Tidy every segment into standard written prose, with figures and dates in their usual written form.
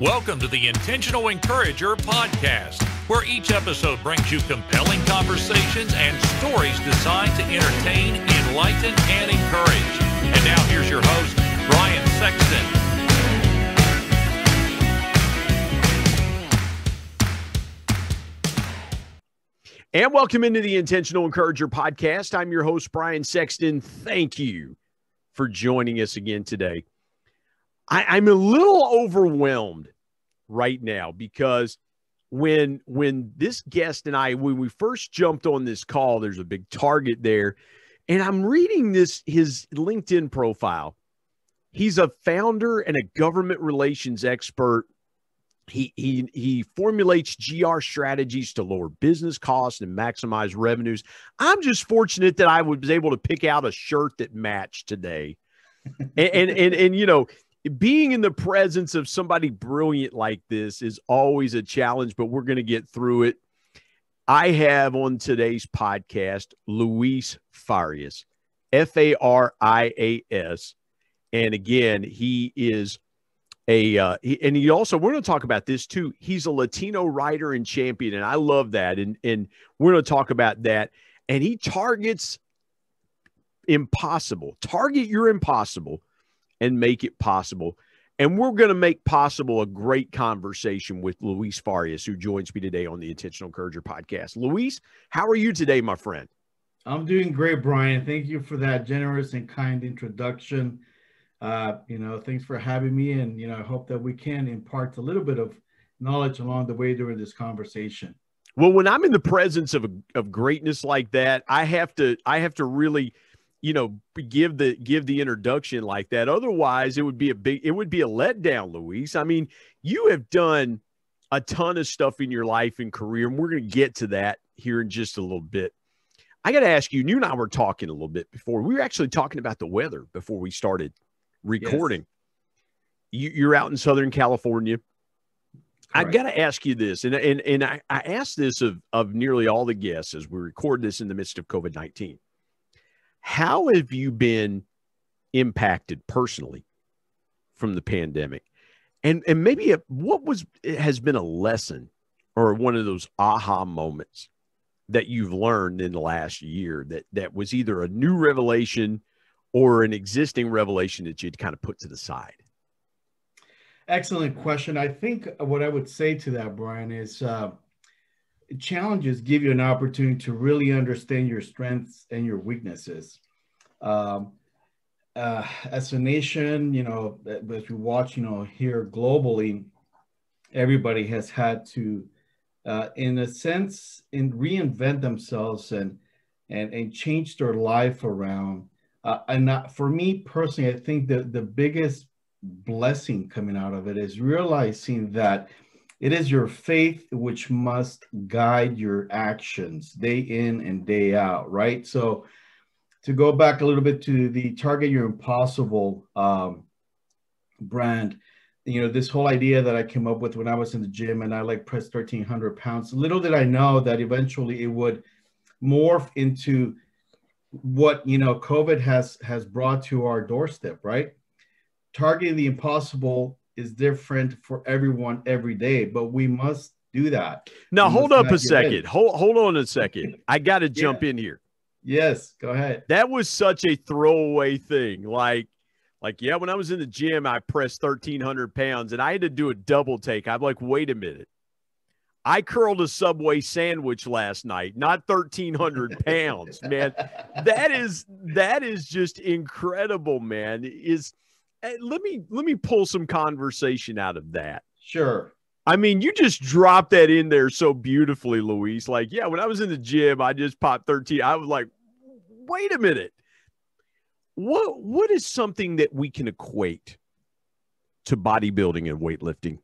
Welcome to the Intentional Encourager podcast, where each episode brings you compelling conversations and stories designed to entertain, enlighten, and encourage. And now here's your host, Brian Sexton. And welcome into the Intentional Encourager podcast. I'm your host, Brian Sexton. Thank you for joining us again today. I'm a little overwhelmed right now because when this guest and I, when we first jumped on this call, there's a big target there, and I'm reading his LinkedIn profile. He's a founder and a government relations expert. He formulates GR strategies to lower business costs and maximize revenues. I'm just fortunate that I was able to pick out a shirt that matched today, and you know, being in the presence of somebody brilliant like this is always a challenge, but we're going to get through it. I have on today's podcast, Luis Farias, Farias. And again, he is we're going to talk about this too. He's a Latino writer and champion. And I love that. And we're going to talk about that. And he targets impossible. Target your impossible and make it possible. And we're going to make possible a great conversation with Luis Farias, who joins me today on the Intentional Encourager podcast. Luis, how are you today, my friend? I'm doing great, Brian. Thank you for that generous and kind introduction. Thanks for having me. And, I hope that we can impart a little bit of knowledge along the way during this conversation. Well, when I'm in the presence of greatness like that, I have to really, give the introduction like that. Otherwise, it would be a letdown, Luis. I mean, you have done a ton of stuff in your life and career, and we're going to get to that here in just a little bit. I got to ask you, and and I were talking a little bit before. We were actually talking about the weather before we started recording. Yes. You're out in Southern California. Correct. I've got to ask you this, and I asked this of nearly all the guests as we record this in the midst of COVID-19. How have you been impacted personally from the pandemic? And maybe what has been a lesson or one of those aha moments that you've learned in the last year that was either a new revelation or an existing revelation that you'd kind of put to the side? Excellent question. I think what I would say to that, Brian, is challenges give you an opportunity to really understand your strengths and your weaknesses. As a nation, as we watch, here globally, everybody has had to, in a sense, reinvent themselves and change their life around. For me personally, I think that the biggest blessing coming out of it is realizing that it is your faith which must guide your actions day in and day out, right? So to go back a little bit to the Target Your Impossible brand, this whole idea that I came up with when I was in the gym and I pressed 1,300 pounds, little did I know that eventually it would morph into what, COVID has brought to our doorstep, right? Targeting the impossible is different for everyone every day, but we must do that. Now, hold up a second. Hold on a second. I got to jump in here. Yes, go ahead. That was such a throwaway thing. When I was in the gym, I pressed 1,300 pounds and I had to do a double take. I'm like, wait a minute. I curled a Subway sandwich last night, not 1,300 pounds, man. That is just incredible, man. Let me pull some conversation out of that. Sure. I mean, you just dropped that in there so beautifully, Luis. When I was in the gym, I just popped 13. I was like, wait a minute. What is something that we can equate to bodybuilding and weightlifting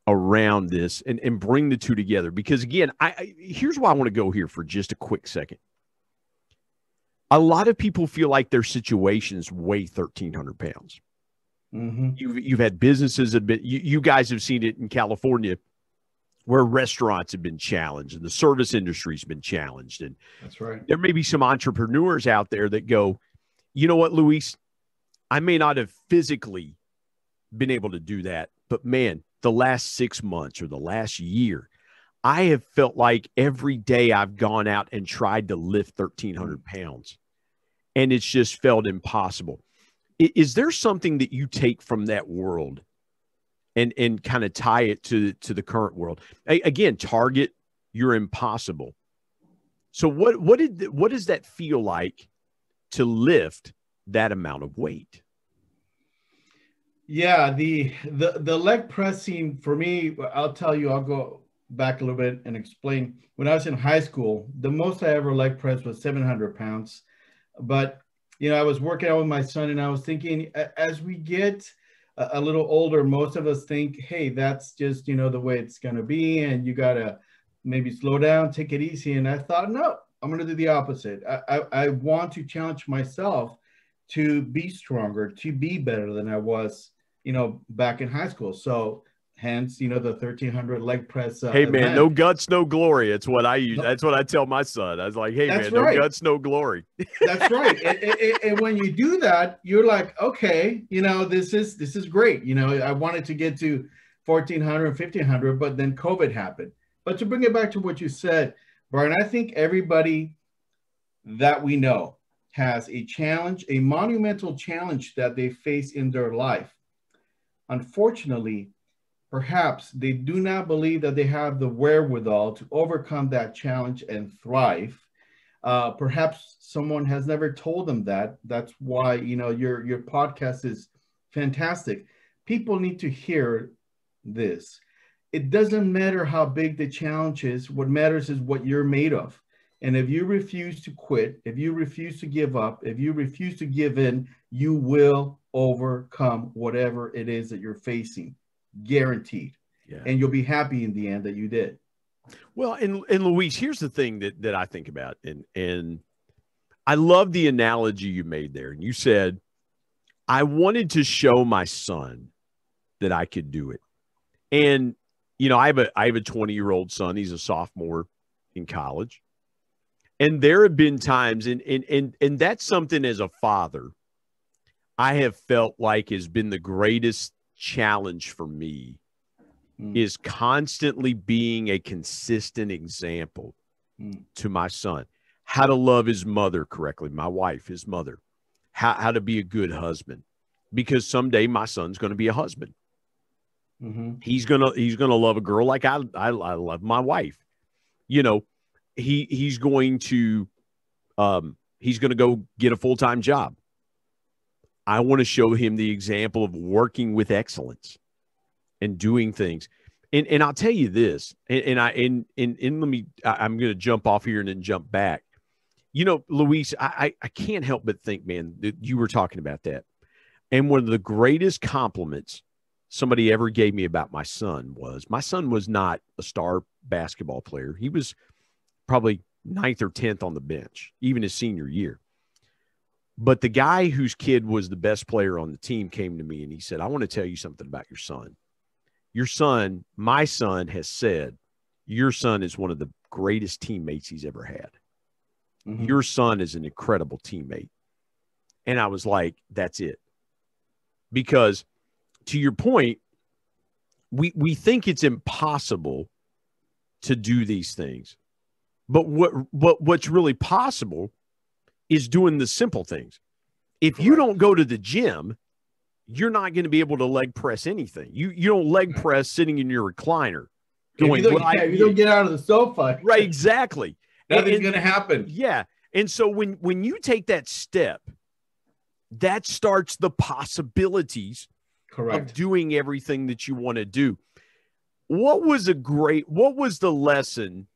around this and bring the two together? Because again, here's why I want to go here for just a quick second. A lot of people feel like their situations weigh 1,300 pounds. Mm-hmm. You've had businesses that have been, you guys have seen it in California where restaurants have been challenged and the service industry's been challenged. And that's right. There may be some entrepreneurs out there that go, you know what, Luis, I may not have physically been able to do that, but man, the last 6 months or the last year, I have felt like every day I've gone out and tried to lift 1,300 pounds, and it's just felt impossible. Is there something that you take from that world and kind of tie it to the current world? Again, target you're impossible. So what does that feel like to lift that amount of weight? Yeah, the leg pressing for me, I'll tell you, I'll go back a little bit and explain. When I was in high school, the most I ever leg pressed was 700 pounds. But, I was working out with my son, and I was thinking, as we get a little older, most of us think, hey, that's just, the way it's going to be. And you got to maybe slow down, take it easy. And I thought, no, I'm going to do the opposite. I want to challenge myself to be stronger, to be better than I was, back in high school. So hence, the 1,300 leg press. Hey, man, event. No guts, no glory. It's what I use. That's what I tell my son. I was like, hey, That's man, right. No guts, no glory. That's right. And when you do that, you're like, okay, this is great. I wanted to get to 1,400, 1,500, but then COVID happened. But to bring it back to what you said, Brian, I think everybody that we know has a challenge, a monumental challenge that they face in their life. Unfortunately, perhaps they do not believe that they have the wherewithal to overcome that challenge and thrive. Perhaps someone has never told them that. That's why, your podcast is fantastic. People need to hear this. It doesn't matter how big the challenge is. What matters is what you're made of. And if you refuse to quit, if you refuse to give up, if you refuse to give in, you will overcome whatever it is that you're facing. Guaranteed. Yeah. And you'll be happy in the end that you did. Well, and Luis, here's the thing that I think about, and I love the analogy you made there. And you said, I wanted to show my son that I could do it. And, I have a 20-year-old son. He's a sophomore in college. And there have been times, and that's something as a father I have felt like has been the greatest challenge for me is constantly being a consistent example to my son, how to love his mother correctly, my wife, his mother, how to be a good husband, because someday my son's going to be a husband. Mm-hmm. He's gonna love a girl like I love my wife. He's going to go get a full-time job. I want to show him the example of working with excellence and doing things. And I'll tell you this, and let me, I'm going to jump off here and then jump back. Luis, I can't help but think, man, that you were talking about that. And one of the greatest compliments somebody ever gave me about my son was not a star basketball player. He was probably 9th or 10th on the bench, even his senior year. But the guy whose kid was the best player on the team came to me and he said, I want to tell you something about your son. Your son, my son, has said, your son is one of the greatest teammates he's ever had. Mm-hmm. Your son is an incredible teammate. And I was like, that's it. Because to your point, we think it's impossible to do these things. But what's really possible is doing the simple things. If Correct. You don't go to the gym, you're not going to be able to leg press anything. You don't leg press sitting in your recliner. Going, if you don't get out of the sofa. Right, exactly. Nothing's going to happen. Yeah. And so when you take that step, that starts the possibilities Correct. Of doing everything that you want to do. What was the lesson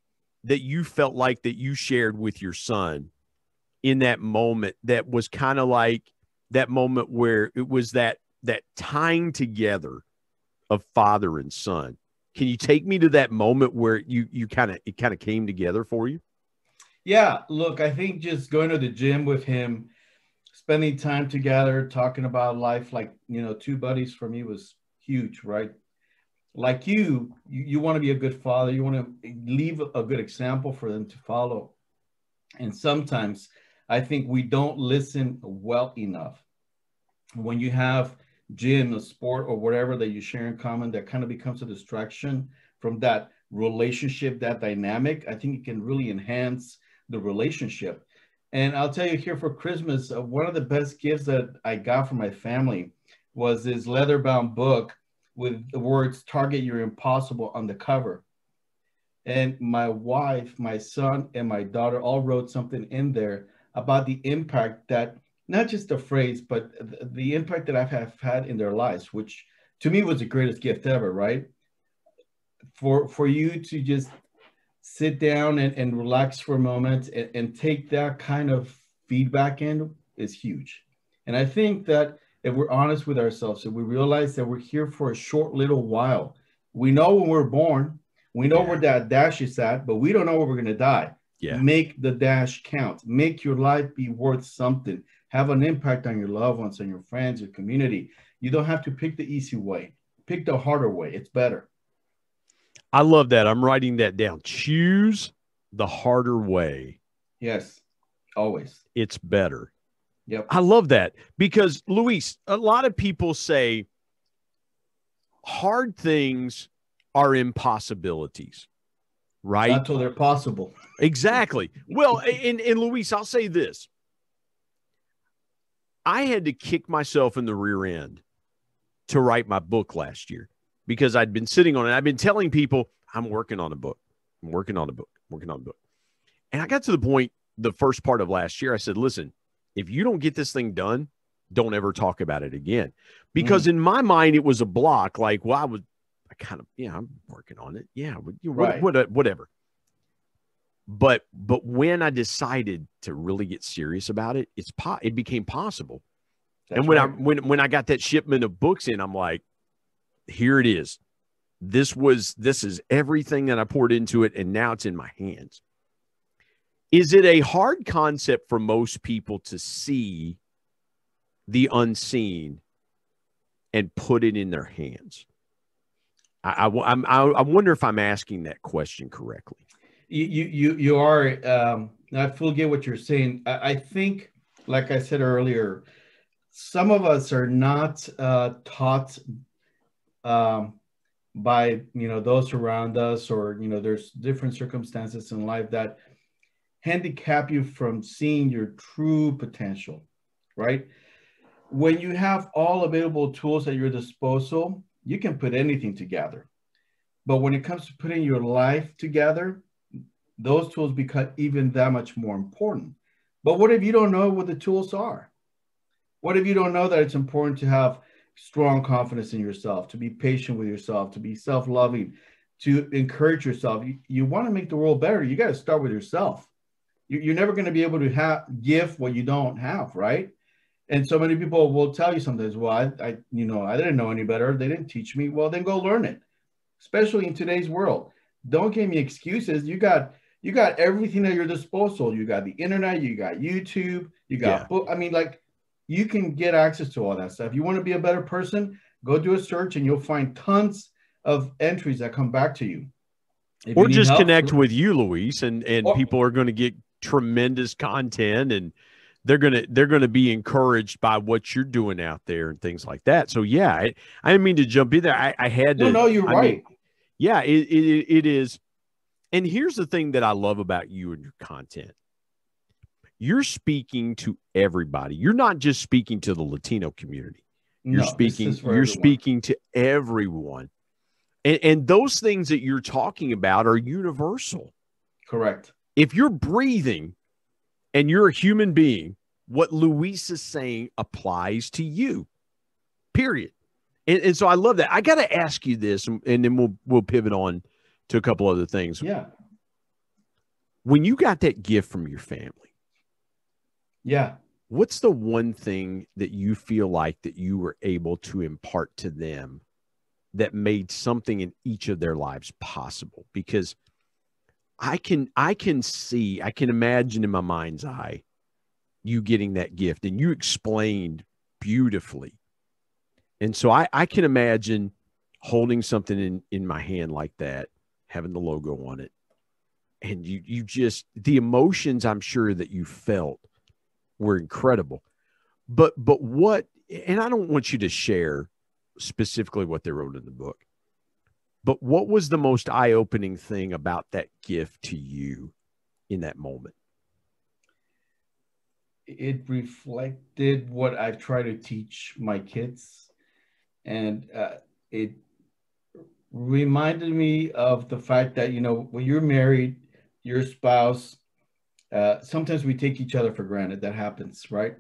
that you felt like that you shared with your son in that moment that was kind of like that moment where it was that tying together of father and son? Can you take me to that moment where it kind of came together for you? Yeah, look, I think just going to the gym with him, spending time together, talking about life, like, two buddies for me was huge, right? Like you want to be a good father. You want to leave a good example for them to follow. And sometimes I think we don't listen well enough. When you have gym, a sport, or whatever that you share in common that kind of becomes a distraction from that relationship, that dynamic, I think it can really enhance the relationship. And I'll tell you, here for Christmas, one of the best gifts that I got from my family was this leather-bound book with the words "Target Your Impossible" on the cover. And my wife, my son, and my daughter all wrote something in there about the impact that, not just the phrase, but the impact that have had in their lives, which to me was the greatest gift ever, right? For you to just sit down and relax for a moment and take that kind of feedback in is huge. And I think that if we're honest with ourselves, if we realize that we're here for a short little while, we know when we're born, we know where that dash is at, but we don't know where we're going to die. Yeah. Make the dash count. Make your life be worth something. Have an impact on your loved ones, on your friends, your community. You don't have to pick the easy way. Pick the harder way. It's better. I love that. I'm writing that down. Choose the harder way. Yes, always. It's better. Yep. I love that because, Luis, a lot of people say hard things are impossibilities, right? Not until they're possible. Exactly. Well, and Luis, I'll say this. I had to kick myself in the rear end to write my book last year because I'd been sitting on it. I've been telling people I'm working on a book. I'm working on a book. Working on a book. And I got to the point, the first part of last year, I said, listen, if you don't get this thing done, don't ever talk about it again. Because in my mind, it was a block. Like, well, I'm working on it. Yeah, Right. whatever. But when I decided to really get serious about it, it became possible. That's and when I got that shipment of books in, I'm like, here it is. This is everything that I poured into it, and now it's in my hands. Is it a hard concept for most people to see the unseen and put it in their hands? I wonder if I'm asking that question correctly. You are. I fully get what you're saying. I think, like I said earlier, some of us are not taught by those around us, or there's different circumstances in life that handicap you from seeing your true potential, right? When you have all available tools at your disposal, you can put anything together. But when it comes to putting your life together, those tools become even that much more important. But what if you don't know what the tools are? What if you don't know that it's important to have strong confidence in yourself, to be patient with yourself, to be self-loving, to encourage yourself? You want to make the world better. You got to start with yourself. You're never going to be able to give what you don't have, right? And so many people will tell you sometimes, well, I didn't know any better. They didn't teach me. Well, then go learn it, especially in today's world. Don't give me excuses. You got everything at your disposal. You got the internet, you got YouTube, you got book. I mean, like, you can get access to all that stuff. If you want to be a better person, go do a search and you'll find tons of entries that come back to you. Or just connect with you, Luis, and people are going to get tremendous content, and they're going to be encouraged by what you're doing out there and things like that. So yeah, I didn't mean to jump in there. I had to. No, you're right. Yeah, it is. And here's the thing that I love about you and your content. You're speaking to everybody. You're not just speaking to the Latino community. You're speaking to everyone. And those things that you're talking about are universal. Correct. If you're breathing and you're a human being, what Luis is saying applies to you, period. And so I love that. I got to ask you this, and then we'll pivot on to a couple other things. Yeah. When you got that gift from your family, yeah, what's the one thing that you feel like that you were able to impart to them that made something in each of their lives possible? Because I can imagine in my mind's eye you getting that gift, and you explained beautifully. And so I can imagine holding something in my hand like that, having the logo on it. And you just, the emotions I'm sure that you felt were incredible. But what, and I don't want you to share specifically what they wrote in the book, but what was the most eye-opening thing about that gift to you in that moment? It reflected what I've tried to teach my kids, and it reminded me of the fact that, you know, when you're married, your spouse, sometimes we take each other for granted. That happens, right?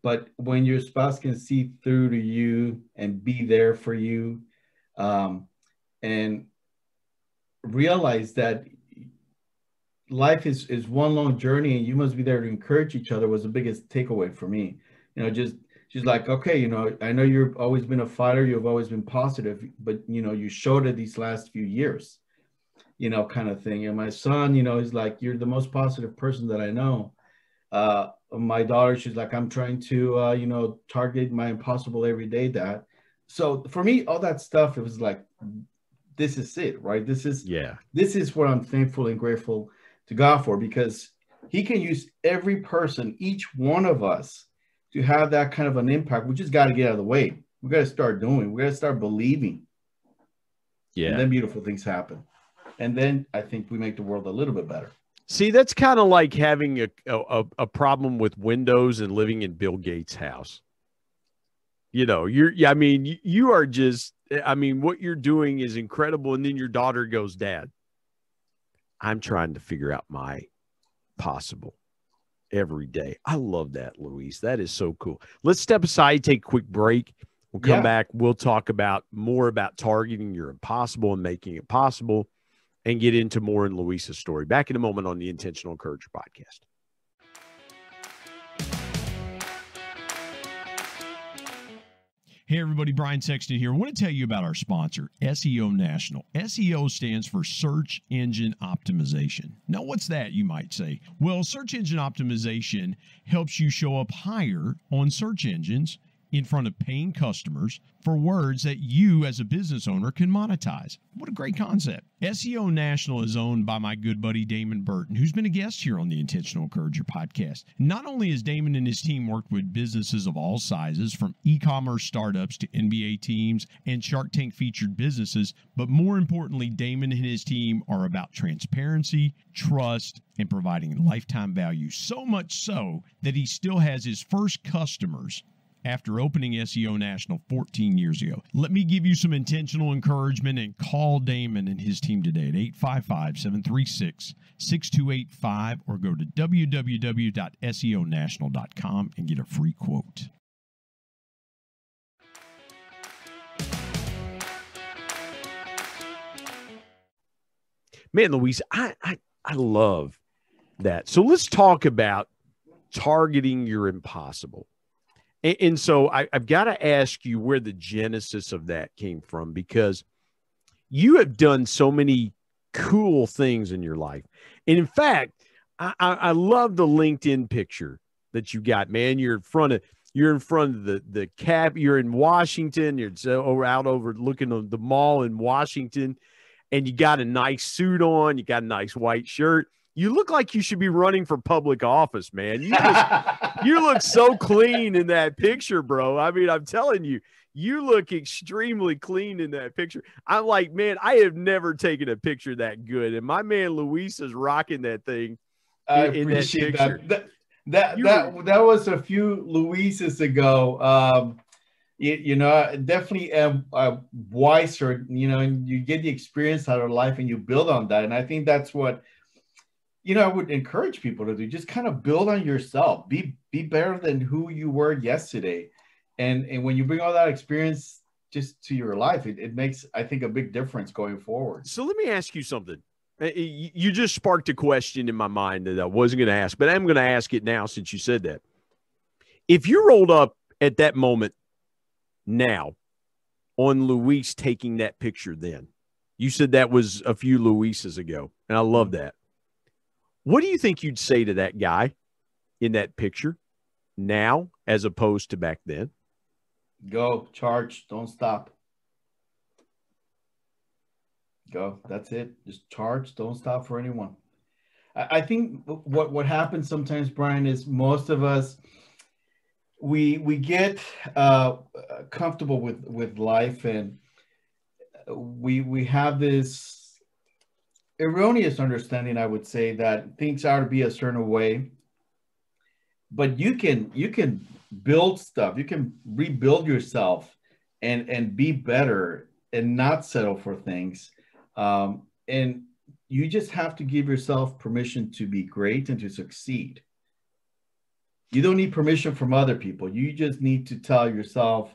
But when your spouse can see through to you and be there for you, and realize that life is one long journey and you must be there to encourage each other, was the biggest takeaway for me. You know, just she's like, okay, you know, I know you've always been a fighter, you've always been positive, but you know, you showed it these last few years, you know, kind of thing. And my son, you know, he's like, you're the most positive person that I know. My daughter, she's like, I'm trying to you know, target my impossible every day, dad. So for me, all that stuff, it was like, this is it, right? This is what I'm thankful and grateful to God for, because he can use every person, each one of us, to have that kind of an impact. We just got to get out of the way. We got to start doing. We got to start believing. Yeah. And then beautiful things happen. And then I think we make the world a little bit better. See, that's kind of like having a problem with Windows and living in Bill Gates' house. You know, I mean, you are just, I mean, what you're doing is incredible. And then your daughter goes, Dad, I'm trying to figure out my possible every day. I love that, Luis. That is so cool. Let's step aside, take a quick break. We'll come back. We'll talk about more about targeting your impossible and making it possible, and get into more in Luis's story. Back in a moment on the Intentional Encourager podcast. Hey everybody, Brian Sexton here. I want to tell you about our sponsor, SEO National. SEO stands for Search Engine Optimization. Now, what's that, you might say? Well, search engine optimization helps you show up higher on search engines in front of paying customers for words that you as a business owner can monetize. What a great concept. SEO National is owned by my good buddy Damon Burton, who's been a guest here on the Intentional Encourager podcast. Not only has Damon and his team worked with businesses of all sizes, from e-commerce startups to NBA teams and Shark Tank featured businesses, but more importantly, Damon and his team are about transparency, trust, and providing lifetime value. So much so that he still has his first customers after opening SEO National 14 years ago. Let me give you some intentional encouragement and call Damon and his team today at 855-736-6285 or go to www.seonational.com and get a free quote. Man, Luis, I love that. So let's talk about targeting your impossible. And so I've got to ask you where the genesis of that came from, because you have done so many cool things in your life. And in fact, I love the LinkedIn picture that you got, man. You're in front of the cap. You're in Washington. You're out over looking at the mall in Washington, and you got a nice suit on. You got a nice white shirt. You look like you should be running for public office, man. You look so clean in that picture, bro. I mean, I'm telling you, you look extremely clean in that picture. I'm like, man, I have never taken a picture that good. And my man Luis is rocking that thing. I appreciate that. That was a few Luises ago. You know, definitely wiser, you know, and you get the experience out of life and you build on that. And I think that's what, you know, I would encourage people to do. Just kind of build on yourself. Be better than who you were yesterday. And when you bring all that experience just to your life, it makes, I think, a big difference going forward. So let me ask you something. You just sparked a question in my mind that I wasn't going to ask, but I'm going to ask it now since you said that. If you rolled up at that moment now on Luis taking that picture then, you said that was a few Luises ago, and I love that. What do you think you'd say to that guy in that picture now as opposed to back then? Go, charge, don't stop. Go, that's it. Just charge, don't stop for anyone. I think what happens sometimes, Brian, is most of us, we get comfortable with life, and we have this erroneous understanding, I would say, that things are to be a certain way. But you can build stuff, you can rebuild yourself and be better and not settle for things. And you just have to give yourself permission to be great and to succeed. You don't need permission from other people. You just need to tell yourself,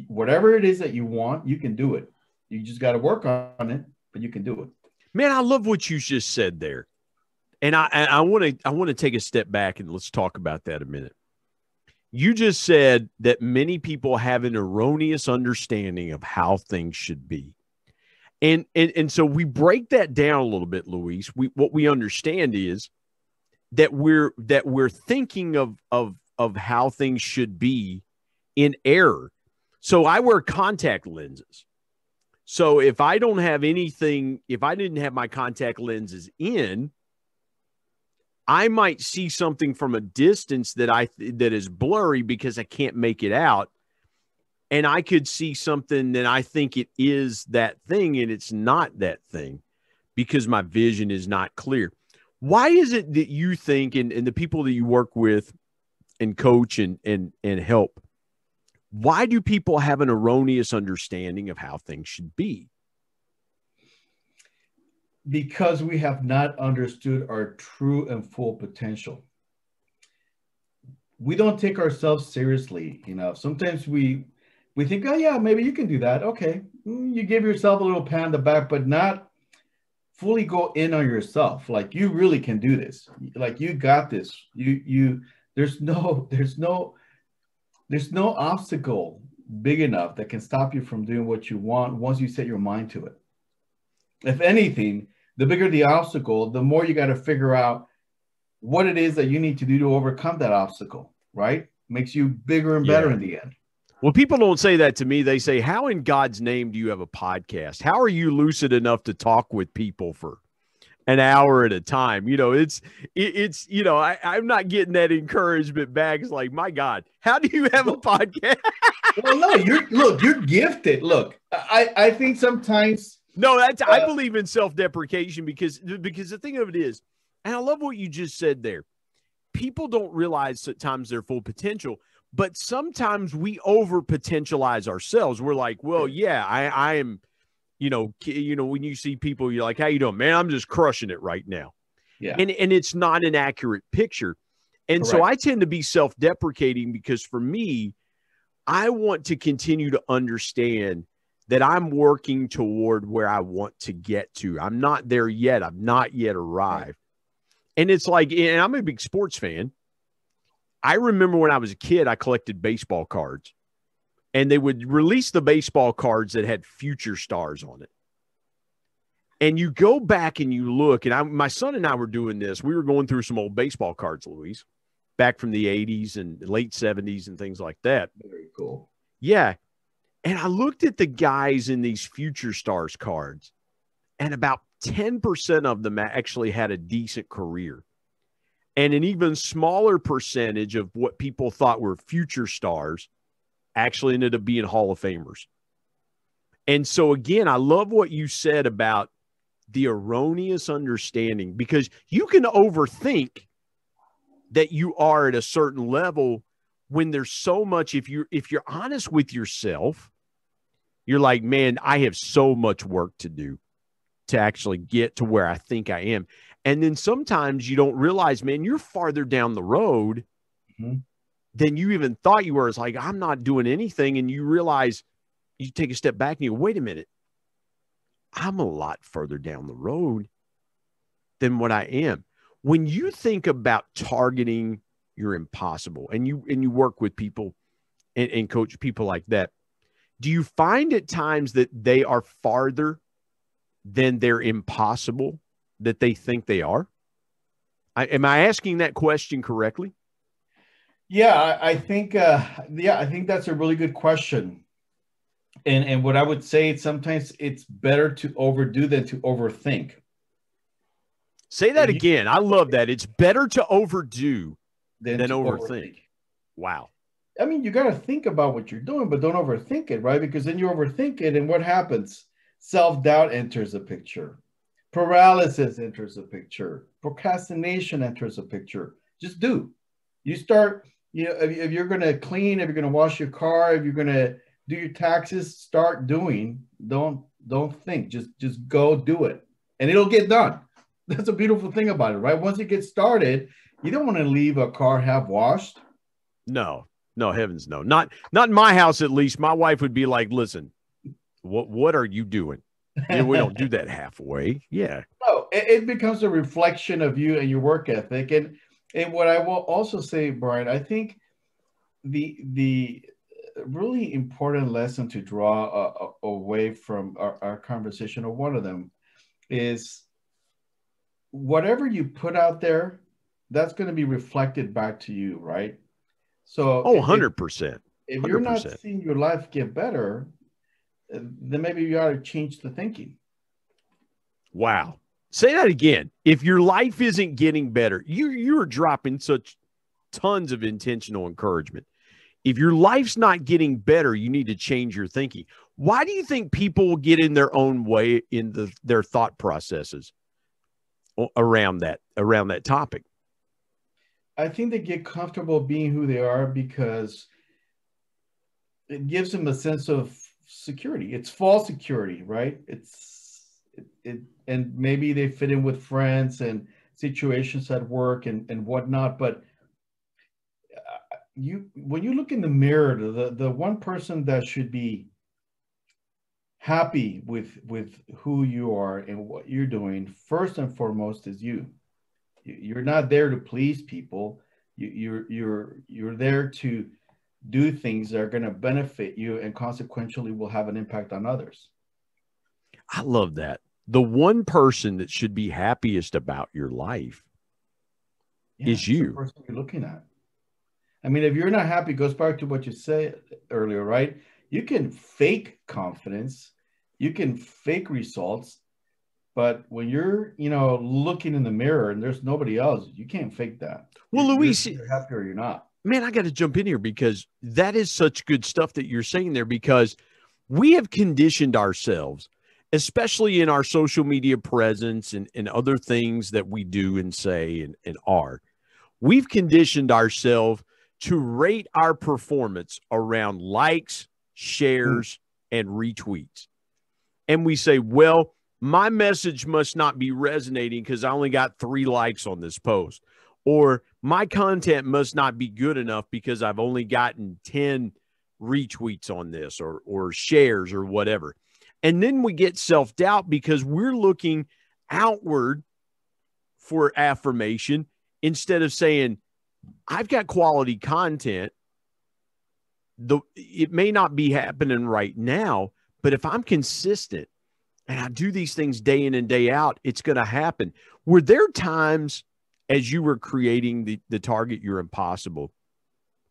whatever it is that you want, you can do it. You just got to work on it, but you can do it. Man, I love what you just said there. And I want to take a step back and let's talk about that a minute. You just said that many people have an erroneous understanding of how things should be. And so we break that down a little bit, Luis. What we understand is that we're thinking of how things should be in error. So I wear contact lenses. So if I don't have anything, if I didn't have my contact lenses in, I might see something from a distance that is blurry because I can't make it out. And I could see something that I think it is that thing, and it's not that thing because my vision is not clear. Why is it that you think, and the people that you work with and coach and help, why do people have an erroneous understanding of how things should be? Because we have not understood our true and full potential. We don't take ourselves seriously enough. Sometimes we think, oh yeah, maybe you can do that. Okay. You give yourself a little pat on the back, but not fully go in on yourself. Like, you really can do this. Like, you got this. There's no obstacle big enough that can stop you from doing what you want once you set your mind to it. If anything, the bigger the obstacle, the more you got to figure out what it is that you need to do to overcome that obstacle, right? Makes you bigger and better in the end. Well, people don't say that to me. They say, how in God's name do you have a podcast? How are you lucid enough to talk with people for an hour at a time? You know, it's you know, I'm not getting that encouragement back. It's like, my God, how do you have a podcast? Well, no, you're gifted. Look, I think sometimes. No, I believe in self-deprecation because the thing of it is, and I love what you just said there. People don't realize at times their full potential, but sometimes we over-potentialize ourselves. We're like, well, yeah, I am, you know, when you see people, you're like, how you doing, man? I'm just crushing it right now. Yeah. And it's not an accurate picture. And Correct. So I tend to be self-deprecating because for me, I want to continue to understand that I'm working toward where I want to get to. I'm not there yet. I've not yet arrived. Right. And it's like, and I'm a big sports fan. I remember when I was a kid, I collected baseball cards, and they would release the baseball cards that had future stars on it. And you go back and you look, and my son and I were doing this. We were going through some old baseball cards, Luis, back from the 80s and late 70s and things like that. Very cool. Yeah. And I looked at the guys in these future stars cards, and about 10% of them actually had a decent career. And an even smaller percentage of what people thought were future stars actually ended up being Hall of Famers. And so, again, I love what you said about the erroneous understanding, because you can overthink that you are at a certain level when there's so much. If you're honest with yourself, you're like, man, I have so much work to do to actually get to where I think I am. And then sometimes you don't realize, man, you're farther down the road than you even thought you were. It's like, I'm not doing anything. And you realize, you take a step back and you go, wait a minute, I'm a lot further down the road than what I am. When you think about targeting your impossible, and you work with people and coach people like that, do you find at times that they are farther than their impossible that they think they are? Am I asking that question correctly? Yeah, I think I think that's a really good question. And what I would say is sometimes it's better to overdo than to overthink. Say that again. I love that. It's better to overdo than overthink. Wow. I mean, you got to think about what you're doing, but don't overthink it, right? Because then you overthink it, and what happens? Self-doubt enters the picture. Paralysis enters the picture. Procrastination enters the picture. Just do. You start, if you're going to clean, if you're going to wash your car, if you're going to do your taxes, start doing. Don't think. Just go do it, and it'll get done. That's a beautiful thing about it, right? Once you get started, you don't want to leave a car half washed. No, heavens no. Not in my house, at least. My wife would be like, listen, what are you doing? We don't do that halfway. Yeah. No, it becomes a reflection of you and your work ethic. And what I will also say, Brian, I think the really important lesson to draw away from our conversation, or one of them, is whatever you put out there, that's going to be reflected back to you, right? So 100%. If you're not seeing your life get better, then maybe you ought to change the thinking. Wow. Say that again. If your life isn't getting better, you're dropping such tons of intentional encouragement. If your life's not getting better, you need to change your thinking. Why do you think people get in their own way in their thought processes around that topic? I think they get comfortable being who they are because it gives them a sense of security. It's false security, right? And maybe they fit in with friends and situations at work and whatnot. But when you look in the mirror, the one person that should be happy with who you are and what you're doing, first and foremost, is you. You're not there to please people. You're there to do things that are going to benefit you and consequentially will have an impact on others. I love that. The one person that should be happiest about your life is you. The person you're looking at. I mean, if you're not happy, it goes back to what you said earlier, right? You can fake confidence, you can fake results, but when you're, looking in the mirror and there's nobody else, you can't fake that. Well, Luis, you're happy or you're not. Man, I got to jump in here because that is such good stuff that you're saying there, because we have conditioned ourselves, especially in our social media presence and other things that we do and say and are. We've conditioned ourselves to rate our performance around likes, shares, and retweets. And we say, well, my message must not be resonating because I only got 3 likes on this post. Or my content must not be good enough because I've only gotten 10 retweets on this or shares or whatever. And then we get self-doubt because we're looking outward for affirmation instead of saying, I've got quality content. It may not be happening right now, but if I'm consistent and I do these things day in and day out, it's going to happen. Were there times as you were creating the Target Your Impossible,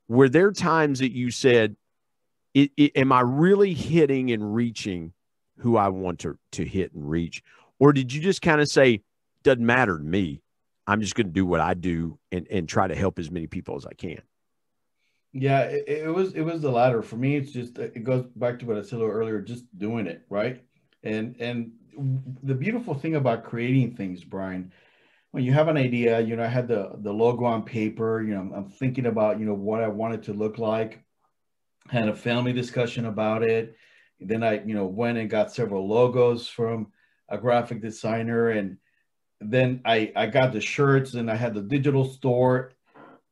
were there times that you said, am I really hitting and reaching who I want to hit and reach? Or did you just kind of say, doesn't matter to me, I'm just going to do what I do and try to help as many people as I can? Yeah, it was the latter. For me, it's just, it goes back to what I said a little earlier, just doing it, right? And the beautiful thing about creating things, Brian, when you have an idea, I had the logo on paper, I'm thinking about, what I want it to look like. I had a family discussion about it. And then I, went and got several logos from a graphic designer. And then I got the shirts and I had the digital store.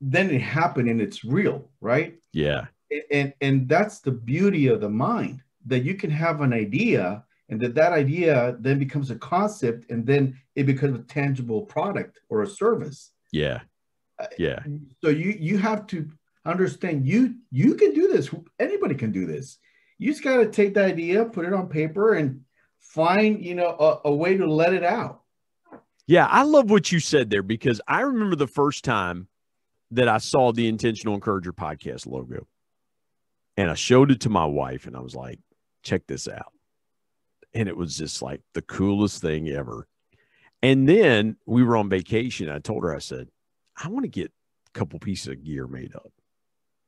Then it happened and it's real, right? Yeah. And that's the beauty of the mind, that you can have an idea and that idea then becomes a concept and then it becomes a tangible product or a service. Yeah. Yeah. So you have to understand you can do this. Anybody can do this. You just got to take the idea, put it on paper and find, a way to let it out. Yeah. I love what you said there because I remember the first time that I saw the Intentional Encourager podcast logo and I showed it to my wife and I was like, check this out. And it was just like the coolest thing ever. And then we were on vacation. I told her, I said, I want to get a couple pieces of gear made up.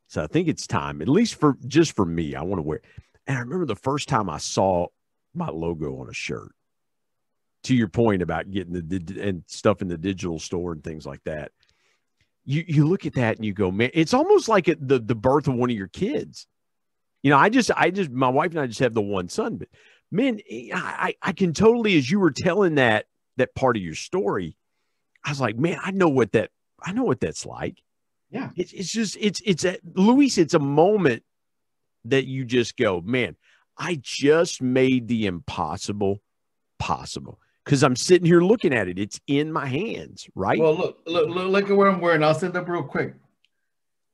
So I think it's time, at least for just for me. I want to wear. And I remember the first time I saw my logo on a shirt. To your point about getting and stuff in the digital store and things like that, you look at that and you go, man, it's almost like the birth of one of your kids. You know, I just my wife and I just have the one son, but man, I can totally, as you were telling that part of your story, I was like, man, I know what that's like. Yeah. Luis, it's a moment that you just go, man, I just made the impossible possible. Because I'm sitting here looking at it. It's in my hands, right? Well, look at what I'm wearing. I'll send up real quick.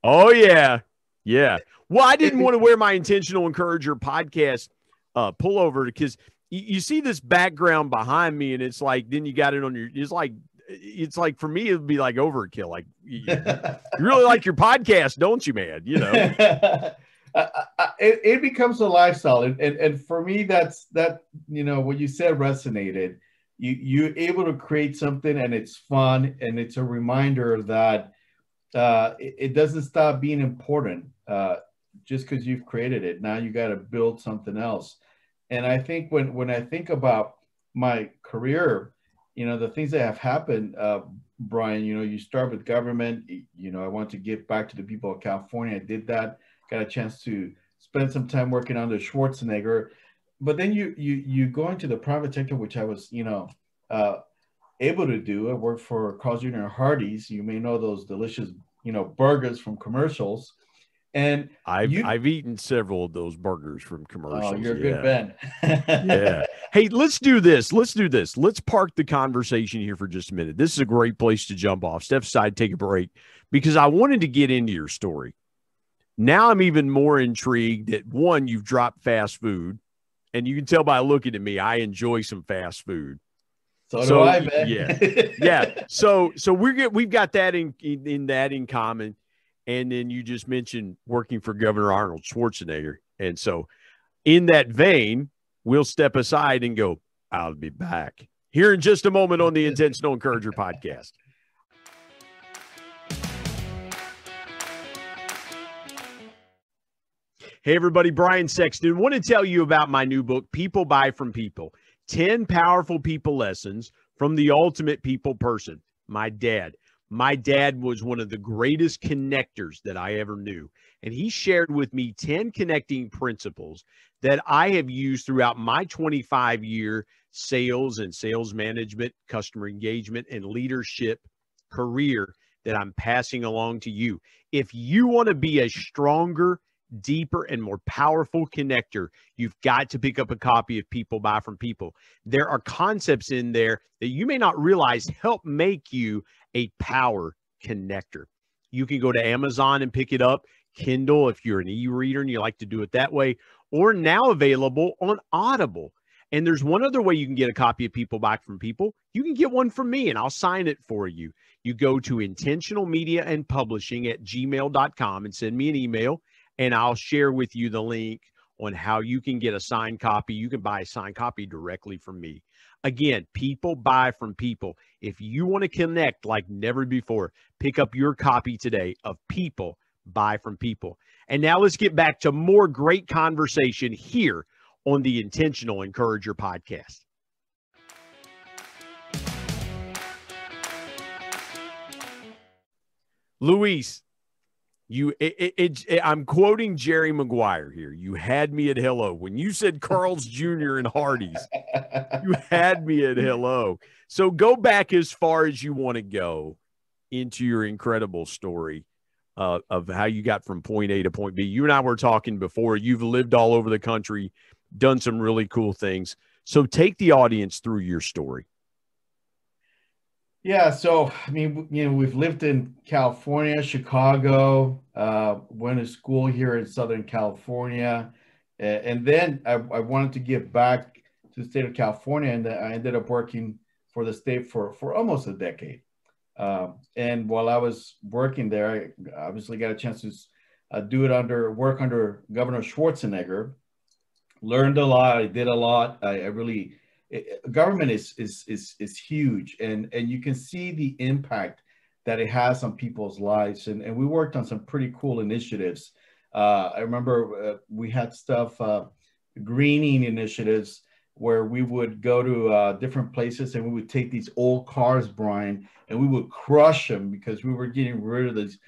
Oh, yeah. Yeah. Well, I didn't want to wear my Intentional Encourager podcast pullover because you see this background behind me, and it's like, then you got it on your, it's like for me, it would be like overkill. Like, you really like your podcast, don't you, man? You know? It becomes a lifestyle. And for me, that, you know, what you said resonated. You're able to create something and it's fun and it's a reminder that it doesn't stop being important just because you've created it. Now you got to build something else. And I think when I think about my career, you know, the things that have happened, Brian, you know, you start with government, you know, I want to give back to the people of California. I did that, got a chance to spend some time working under Schwarzenegger. But then you go into the private sector, which I was, you know, able to do. I worked for Carl's Jr. Hardee's. You may know those delicious, you know, burgers from commercials. And I've eaten several of those burgers from commercials. Oh, you're a good man. Yeah. Hey, let's do this. Let's park the conversation here for just a minute. This is a great place to jump off. Step aside, take a break, because I wanted to get into your story. Now I'm even more intrigued that, one, you've dropped fast food. And you can tell by looking at me, I enjoy some fast food. So do I, man. Yeah. So we've got that in common. And then you just mentioned working for Governor Arnold Schwarzenegger. And so in that vein, we'll step aside and go, I'll be back here in just a moment on the Intentional Encourager podcast. Hey, everybody, Brian Sexton. Want to tell you about my new book, People Buy From People, 10 Powerful People Lessons from the Ultimate People Person. My dad was one of the greatest connectors that I ever knew. And he shared with me 10 connecting principles that I have used throughout my 25-year sales and sales management, customer engagement, and leadership career that I'm passing along to you. If you want to be a stronger, deeper, and more powerful connector, you've got to pick up a copy of People Buy From People. There are concepts in there that you may not realize help make you a power connector. You can go to Amazon and pick it up, Kindle if you're an e-reader and you like to do it that way, or now available on Audible. And there's one other way you can get a copy of People Buy From People. You can get one from me and I'll sign it for you. You go to intentionalmediaandpublishing@gmail.com and send me an email, and I'll share with you the link on how you can get a signed copy. You can buy a signed copy directly from me. Again, People Buy From People. If you want to connect like never before, pick up your copy today of People Buy From People. And now let's get back to more great conversation here on the Intentional Encourager podcast. Luis, I'm quoting Jerry Maguire here. You had me at hello. When you said Carl's Jr. and Hardee's, you had me at hello. So go back as far as you want to go into your incredible story of how you got from point A to point B. You and I were talking before. You've lived all over the country, done some really cool things. So take the audience through your story. Yeah, so I mean, you know, we've lived in California, Chicago, went to school here in Southern California, and then I wanted to give back to the state of California, and I ended up working for the state for almost a decade. And while I was working there, I obviously got a chance to work under Governor Schwarzenegger. Learned a lot. I did a lot. Government is huge, and you can see the impact that it has on people's lives. And we worked on some pretty cool initiatives. I remember we had stuff, greening initiatives, where we would go to different places and we would take these old cars, Brian, and we would crush them because we were getting rid of these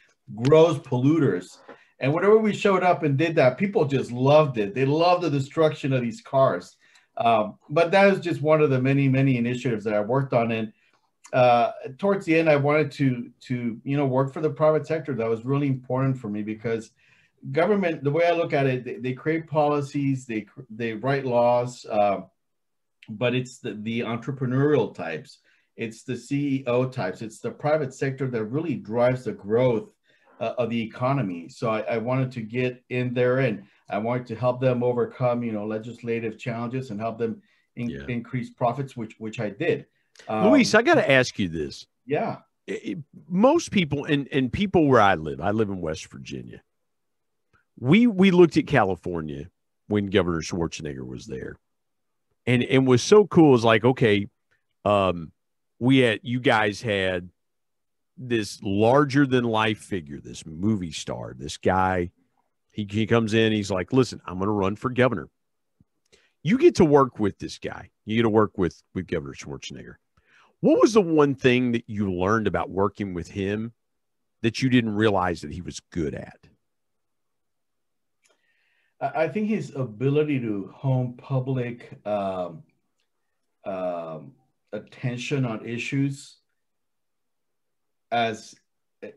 gross polluters. And whenever we showed up and did that, people just loved it. They loved the destruction of these cars. But that was just one of the many, many initiatives that I worked on. And towards the end, I wanted to work for the private sector. That was really important for me because government, the way I look at it, they create policies, they write laws, but it's the entrepreneurial types, it's the CEO types, it's the private sector that really drives the growth of the economy. So I wanted to get in there, and I wanted to help them overcome, legislative challenges and help them increase profits, which I did. Luis, I got to ask you this. Yeah. Most people, and people where I live in West Virginia. We looked at California when Governor Schwarzenegger was there. And was so cool. It's like, okay, you guys had this larger than life figure, this movie star, this guy. He comes in, he's like, listen, I'm going to run for governor. You get to work with this guy. You get to work with Governor Schwarzenegger. What was the one thing that you learned about working with him that you didn't realize that he was good at? I think his ability to hone public attention on issues as